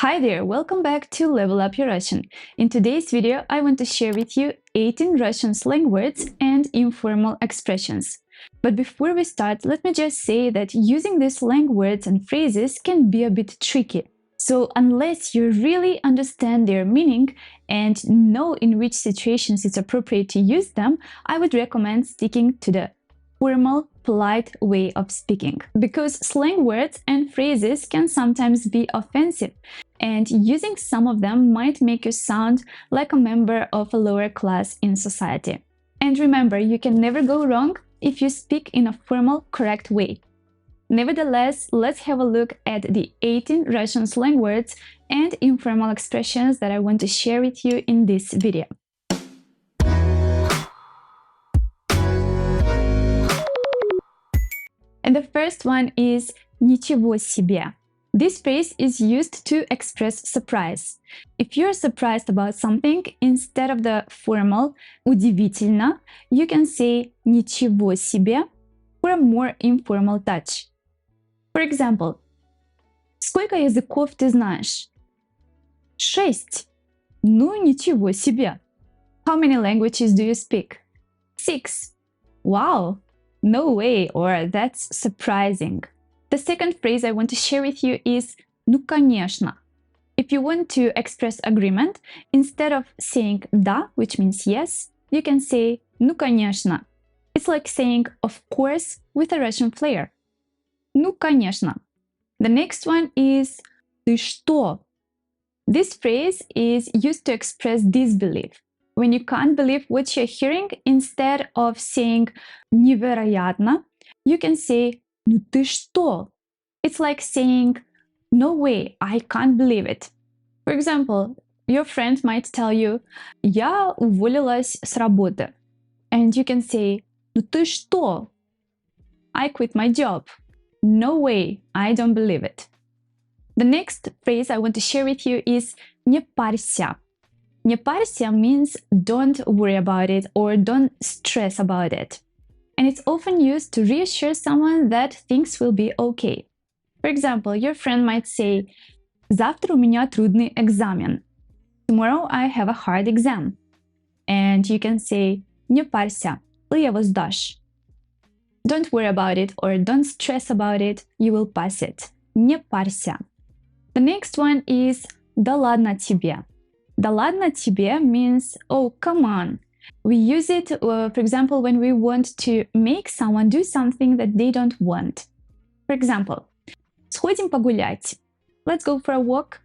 Hi there, welcome back to Level Up Your Russian. In today's video, I want to share with you 18 Russian slang words and informal expressions. But before we start, let me just say that using these slang words and phrases can be a bit tricky. So unless you really understand their meaning and know in which situations it's appropriate to use them, I would recommend sticking to the formal, polite way of speaking. Because slang words and phrases can sometimes be offensive, and using some of them might make you sound like a member of a lower class in society. And remember, you can never go wrong if you speak in a formal, correct way. Nevertheless, let's have a look at the 18 Russian slang words and informal expressions that I want to share with you in this video. And the first one is «Ничего себе». This phrase is used to express surprise. If you're surprised about something, instead of the formal «удивительно», you can say «ничего себе» for a more informal touch. For example, «Сколько языков ты знаешь?» 6. Ну, ничего себе. How many languages do you speak? 6. Wow. No way, or that's surprising. The second phrase I want to share with you is «Ну, конечно». If you want to express agreement, instead of saying «да», which means yes, you can say «Ну, конечно». It's like saying «of course» with a Russian flair. «Ну, конечно». The next one is «Ты что?». This phrase is used to express disbelief. When you can't believe what you're hearing, instead of saying «невероятно», you can say «Ну ты что?». It's like saying «No way, I can't believe it». For example, your friend might tell you «Я уволилась с работы». And you can say «Ну ты что?». I quit my job. No way, I don't believe it. The next phrase I want to share with you is «Не парься». Не парься means don't worry about it or don't stress about it. And it's often used to reassure someone that things will be okay. For example, your friend might say, «Завтра у меня трудный экзамен». Tomorrow I have a hard exam. And you can say, «Не парься, ты его сдашь». Don't worry about it or don't stress about it, you will pass it. Не парься. The next one is «Да ладно тебе». «Да ладно тебе» means «oh, come on». We use it, for example, when we want to make someone do something that they don't want. For example, «Сходим погулять». Let's go for a walk.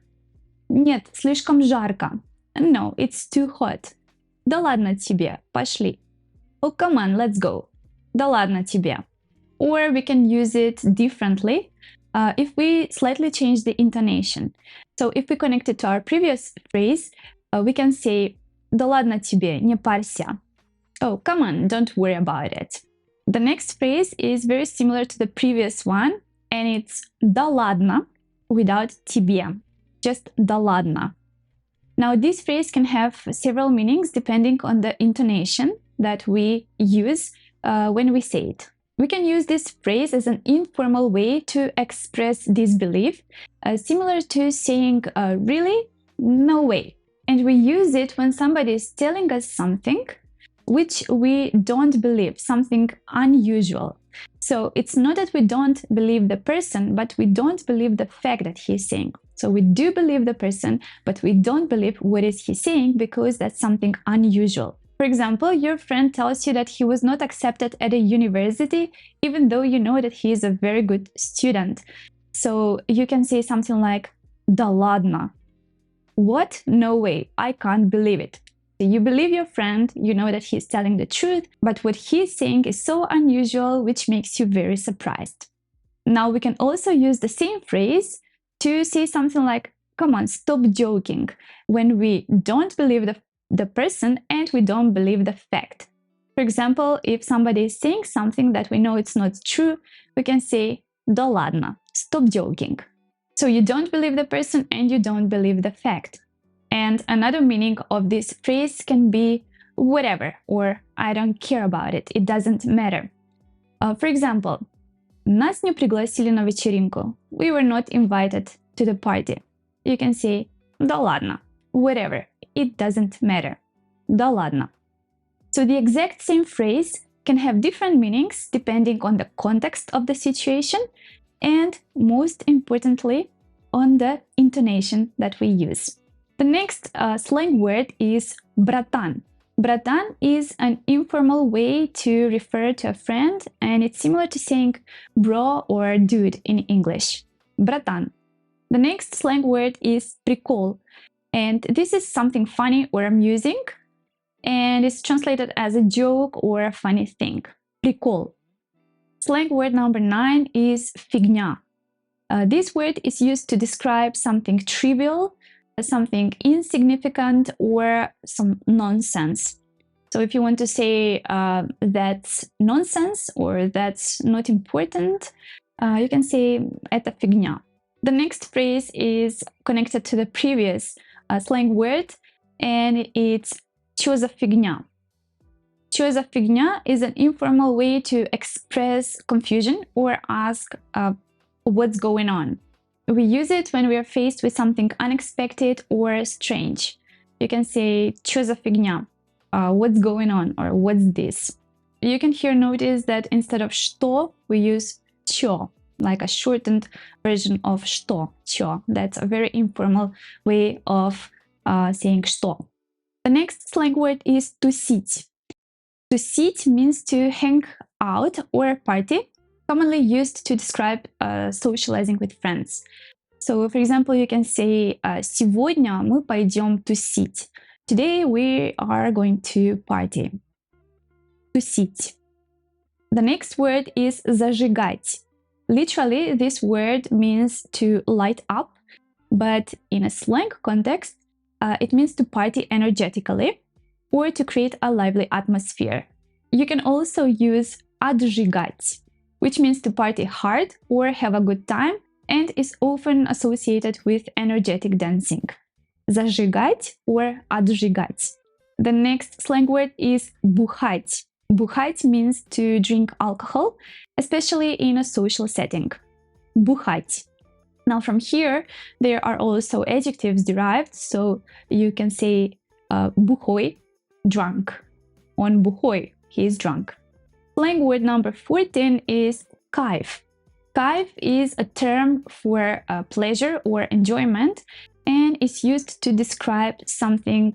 Нет, слишком жарко. No, it's too hot. «Да ладно тебе, пошли». Oh, come on, let's go. «Да ладно тебе». Or we can use it differently if we slightly change the intonation. So if we connect it to our previous phrase, we can say «Да ладно тебе, не парься». Oh, come on, don't worry about it. The next phrase is very similar to the previous one, and it's «Да ладно» without «тебе», just «Да ладно». Now, this phrase can have several meanings depending on the intonation that we use when we say it. We can use this phrase as an informal way to express disbelief, similar to saying really? No way. And we use it when somebody is telling us something which we don't believe, something unusual. So it's not that we don't believe the person, but we don't believe the fact that he's saying. So we do believe the person, but we don't believe what is he saying because that's something unusual. For example, your friend tells you that he was not accepted at a university, even though you know that he is a very good student. So you can say something like, «Да ладно». What? No way, I can't believe it. So you believe your friend, you know that he's telling the truth, but what he's saying is so unusual, which makes you very surprised. Now we can also use the same phrase to say something like, «Come on, stop joking», when we don't believe the person and we don't believe the fact. For example, if somebody is saying something that we know it's not true, we can say «Да ладно», stop joking. So you don't believe the person and you don't believe the fact. And another meaning of this phrase can be whatever, or I don't care about it, it doesn't matter. For example, «Нас не пригласили на вечеринку». We were not invited to the party. you can say "Да ладно," whatever, it doesn't matter. "Да ладно." So the exact same phrase can have different meanings depending on the context of the situation and, most importantly, on the intonation that we use. The next slang word is Bratan. Bratan is an informal way to refer to a friend, and it's similar to saying bro or dude in English. Bratan. The next slang word is Preall, and this is something funny or amusing, and it's translated as a joke or a funny thing. Preall. Slang word number 9 is figня. This word is used to describe something trivial, something insignificant, or some nonsense. So if you want to say that's nonsense or that's not important, you can say "это фигня." The next phrase is connected to the previous slang word, and it's "чё за фигня?" "Чё за фигня" is an informal way to express confusion or ask what's going on. We use it when we are faced with something unexpected or strange. You can say "чё за фигня?" What's going on, or what's this? You can here notice that instead of что, we use чё, like a shortened version of что, чё. That's a very informal way of saying что. The next slang word is тусить. Тусить means to hang out or party, commonly used to describe socializing with friends. So, for example, you can say «Сегодня мы пойдем тусить». Today we are going to party. Тусить. The next word is зажигать. Literally, this word means to light up, but in a slang context, it means to party energetically or to create a lively atmosphere. You can also use отжигать, which means to party hard or have a good time, and is often associated with energetic dancing. Зажигать or отжигать. The next slang word is бухать. Бухать means to drink alcohol, especially in a social setting. Бухать. Now from here, there are also adjectives derived, so you can say бухой, drunk. Он бухой, he is drunk. Slang word number 14 is кайф. Кайф is a term for pleasure or enjoyment, and is used to describe something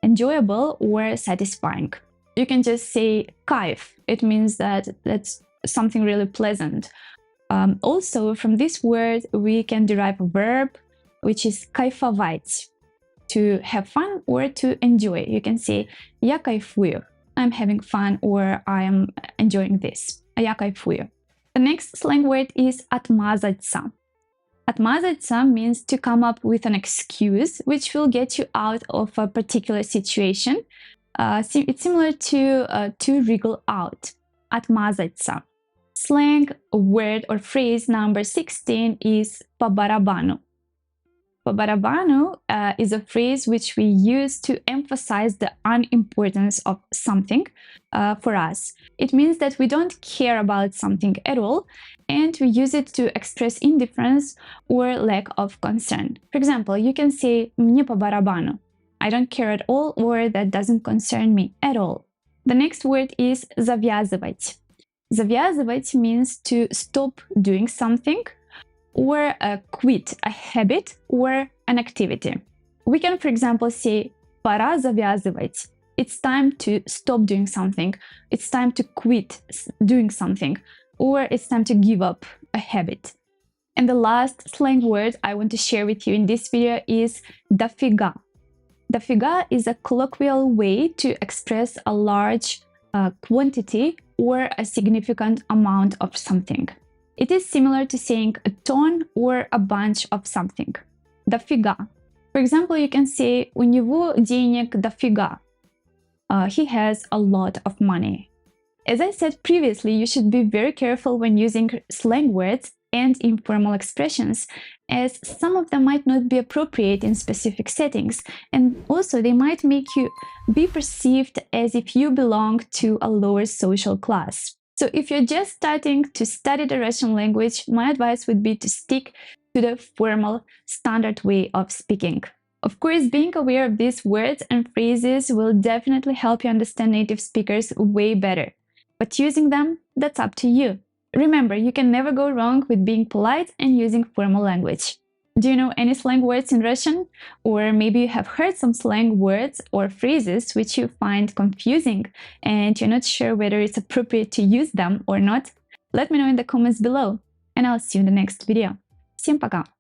enjoyable or satisfying. You can just say кайф. It means that that's something really pleasant. Also, from this word, we can derive a verb, which is кайфовать, to have fun or to enjoy. You can say я кайфую, I'm having fun, or I am enjoying this. Я кайфую. The next slang word is отмазаться. Отмазаться means to come up with an excuse which will get you out of a particular situation. It's similar to wriggle out. Отмазаться. Slang word or phrase number 16 is по барабану. По барабану is a phrase which we use to emphasize the unimportance of something for us. It means that we don't care about something at all, and we use it to express indifference or lack of concern. For example, you can say «мне по барабану», I don't care at all, or that doesn't concern me at all. The next word is завязывать. Завязывать means to stop doing something, or quit a habit or an activity. We can, for example, say «пора завязывать». It's time to stop doing something. It's time to quit doing something, or it's time to give up a habit. And the last slang word I want to share with you in this video is дофига. Дофига is a colloquial way to express a large quantity or a significant amount of something. It is similar to saying a ton or a bunch of something. Дофига. For example, you can say у него денег дофига. He has a lot of money. As I said previously, you should be very careful when using slang words and informal expressions, as some of them might not be appropriate in specific settings, and also they might make you be perceived as if you belong to a lower social class. So if you're just starting to study the Russian language, my advice would be to stick to the formal, standard way of speaking. Of course, being aware of these words and phrases will definitely help you understand native speakers way better. But using them, that's up to you. Remember, you can never go wrong with being polite and using formal language. Do you know any slang words in Russian? Or maybe you have heard some slang words or phrases which you find confusing and you're not sure whether it's appropriate to use them or not? Let me know in the comments below, and I'll see you in the next video. Всем пока!